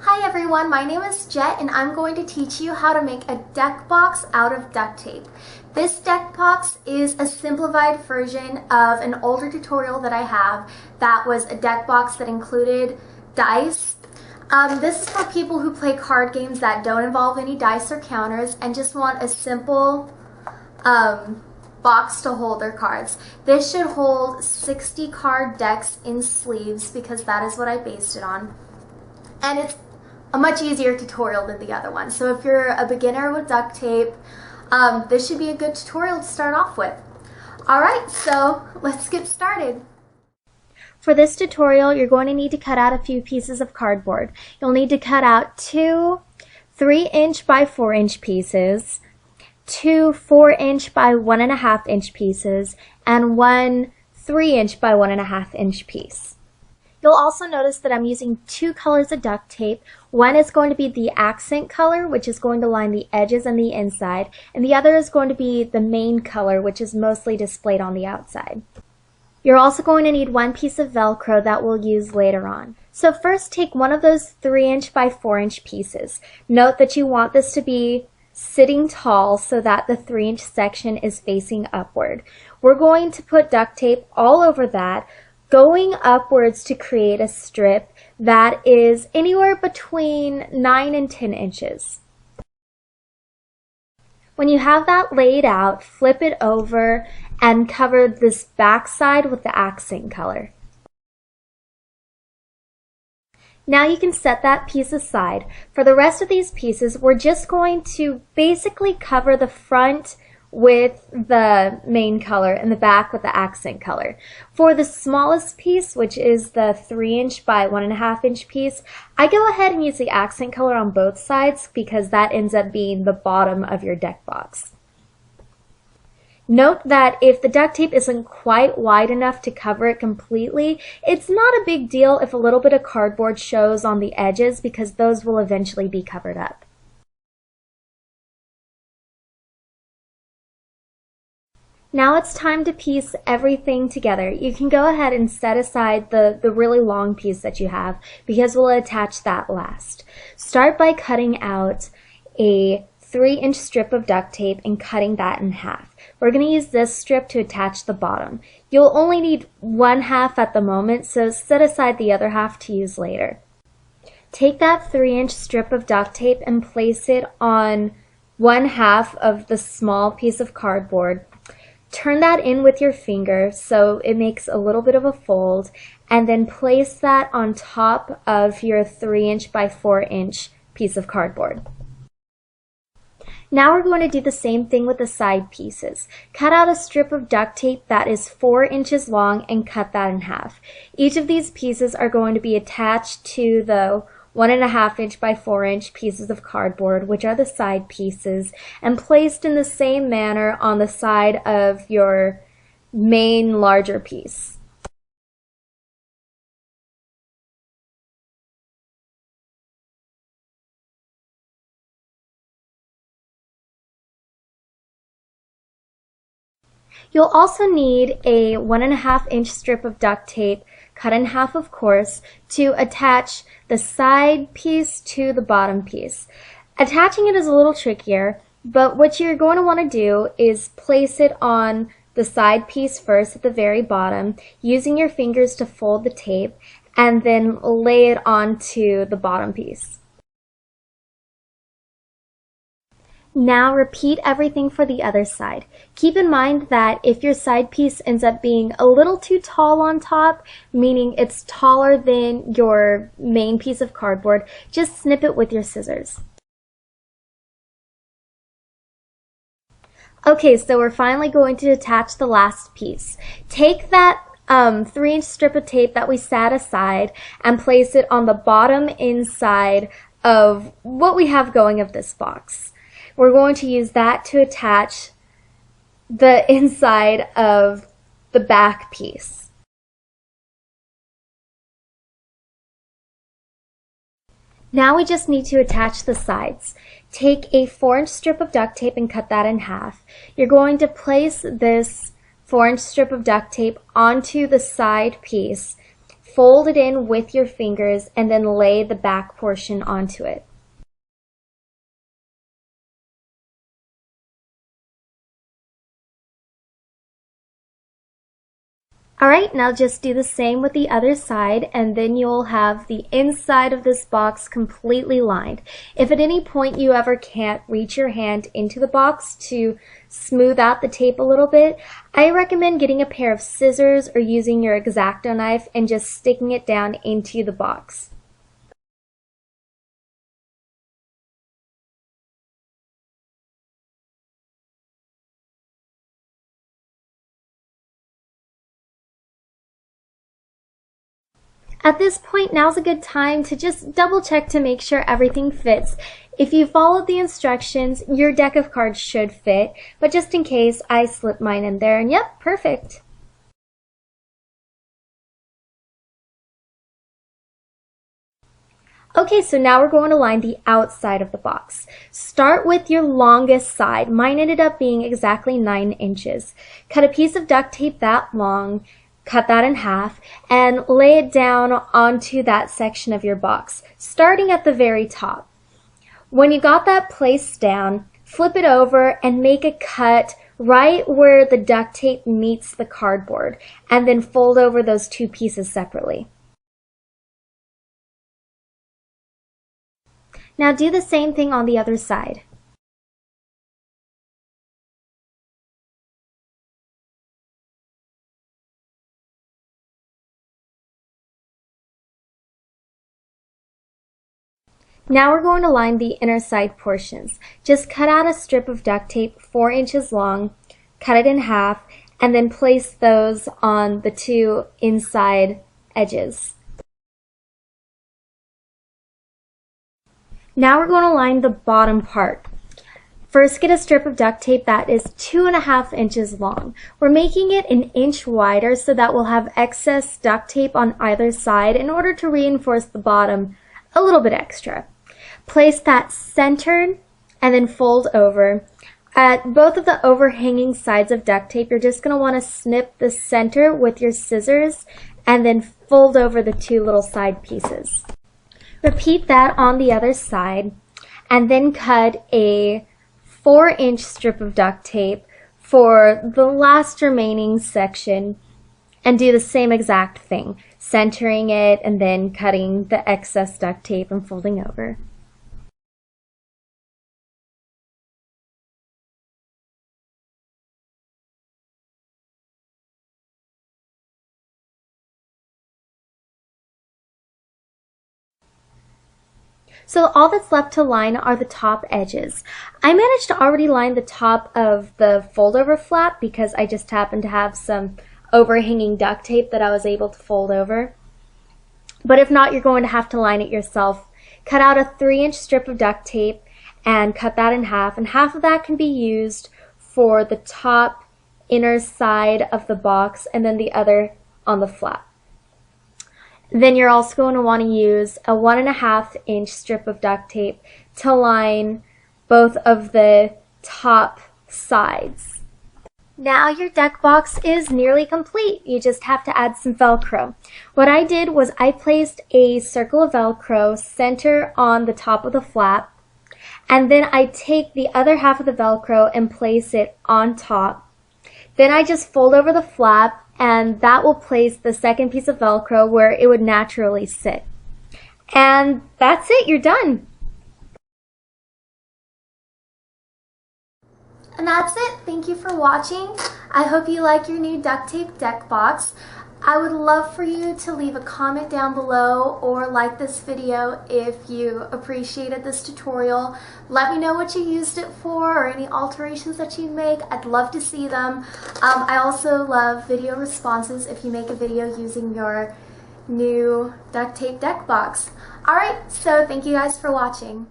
Hi everyone, my name is Jet and I'm going to teach you how to make a deck box out of duct tape. This deck box is a simplified version of an older tutorial that I have that was a deck box that included dice. This is for people who play card games that don't involve any dice or counters and just want a simple box to hold their cards. This should hold 60 card decks in sleeves because that is what I based it on. And it's a much easier tutorial than the other one. So if you're a beginner with duct tape, this should be a good tutorial to start off with. Alright, so let's get started. For this tutorial, you're going to need to cut out a few pieces of cardboard. You'll need to cut out two 3-inch by 4-inch pieces, two 4-inch by 1.5-inch pieces, and one 3-inch by 1.5-inch piece. You'll also notice that I'm using two colors of duct tape. One is going to be the accent color, which is going to line the edges and the inside, and the other is going to be the main color, which is mostly displayed on the outside. You're also going to need one piece of Velcro that we'll use later on. So first, take one of those 3-inch by 4-inch pieces. Note that you want this to be sitting tall so that the 3-inch section is facing upward. We're going to put duct tape all over that, going upwards to create a strip that is anywhere between 9 and 10 inches. When you have that laid out, flip it over and cover this back side with the accent color. Now you can set that piece aside. For the rest of these pieces, we're just going to basically cover the front with the main color and the back with the accent color. For the smallest piece, which is the 3-inch by 1.5-inch piece, I go ahead and use the accent color on both sides because that ends up being the bottom of your deck box. Note that if the duct tape isn't quite wide enough to cover it completely, it's not a big deal if a little bit of cardboard shows on the edges because those will eventually be covered up. Now it's time to piece everything together. You can go ahead and set aside the really long piece that you have because we'll attach that last. Start by cutting out a 3-inch strip of duct tape and cutting that in half. We're going to use this strip to attach the bottom. You'll only need 1/2 at the moment, so set aside the other half to use later. Take that 3-inch strip of duct tape and place it on 1/2 of the small piece of cardboard. Turn that in with your finger so it makes a little bit of a fold, and then place that on top of your 3-inch by 4-inch piece of cardboard. Now we're going to do the same thing with the side pieces. Cut out a strip of duct tape that is 4 inches long and cut that in half. Each of these pieces are going to be attached to the 1.5-inch by 4-inch pieces of cardboard, which are the side pieces, and placed in the same manner on the side of your main larger piece. You'll also need a 1.5-inch strip of duct tape, cut in half of course, to attach the side piece to the bottom piece. Attaching it is a little trickier, but what you're going to want to do is place it on the side piece first at the very bottom, using your fingers to fold the tape, and then lay it onto the bottom piece. Now repeat everything for the other side. Keep in mind that if your side piece ends up being a little too tall on top, meaning it's taller than your main piece of cardboard, just snip it with your scissors. Okay, so we're finally going to attach the last piece. Take that 3-inch strip of tape that we set aside and place it on the bottom inside of what we have going of this box. We're going to use that to attach the inside of the back piece. Now we just need to attach the sides. Take a 4-inch strip of duct tape and cut that in half. You're going to place this 4-inch strip of duct tape onto the side piece, fold it in with your fingers and then lay the back portion onto it. Alright, now just do the same with the other side, and then you'll have the inside of this box completely lined. If at any point you ever can't reach your hand into the box to smooth out the tape a little bit, I recommend getting a pair of scissors or using your X-Acto knife and just sticking it down into the box. At this point, now's a good time to just double check to make sure everything fits. If you followed the instructions, your deck of cards should fit, but just in case, I slipped mine in there, and yep, perfect. Okay, so now we're going to line the outside of the box. Start with your longest side. Mine ended up being exactly 9 inches. Cut a piece of duct tape that long, cut that in half, and lay it down onto that section of your box, starting at the very top. When you got that placed down, flip it over and make a cut right where the duct tape meets the cardboard, and then fold over those 2 pieces separately. Now do the same thing on the other side. Now we're going to line the inner side portions. Just cut out a strip of duct tape 4 inches long, cut it in half, and then place those on the 2 inside edges. Now we're going to line the bottom part. First, get a strip of duct tape that is 2.5 inches long. We're making it an inch wider so that we'll have excess duct tape on either side in order to reinforce the bottom a little bit extra. Place that centered and then fold over. At both of the overhanging sides of duct tape, you're just going to want to snip the center with your scissors and then fold over the 2 little side pieces. Repeat that on the other side and then cut a 4-inch strip of duct tape for the last remaining section and do the same exact thing, centering it and then cutting the excess duct tape and folding over. So all that's left to line are the top edges. I managed to already line the top of the fold over flap because I just happened to have some overhanging duct tape that I was able to fold over. But if not, you're going to have to line it yourself. Cut out a 3-inch strip of duct tape and cut that in half, and half of that can be used for the top inner side of the box and then the other on the flap. Then you're also going to want to use a 1.5-inch strip of duct tape to line both of the top sides. Now your deck box is nearly complete. You just have to add some Velcro. What I did was I placed a circle of Velcro center on the top of the flap, and then I take the other half of the Velcro and place it on top. Then I just fold over the flap, and that will place the second piece of Velcro where it would naturally sit. And that's it, you're done. And that's it. Thank you for watching. I hope you like your new duct tape deck box. I would love for you to leave a comment down below or like this video if you appreciated this tutorial. Let me know what you used it for or any alterations that you make. I'd love to see them. I also love video responses if you make a video using your new duct tape deck box. Alright, so thank you guys for watching.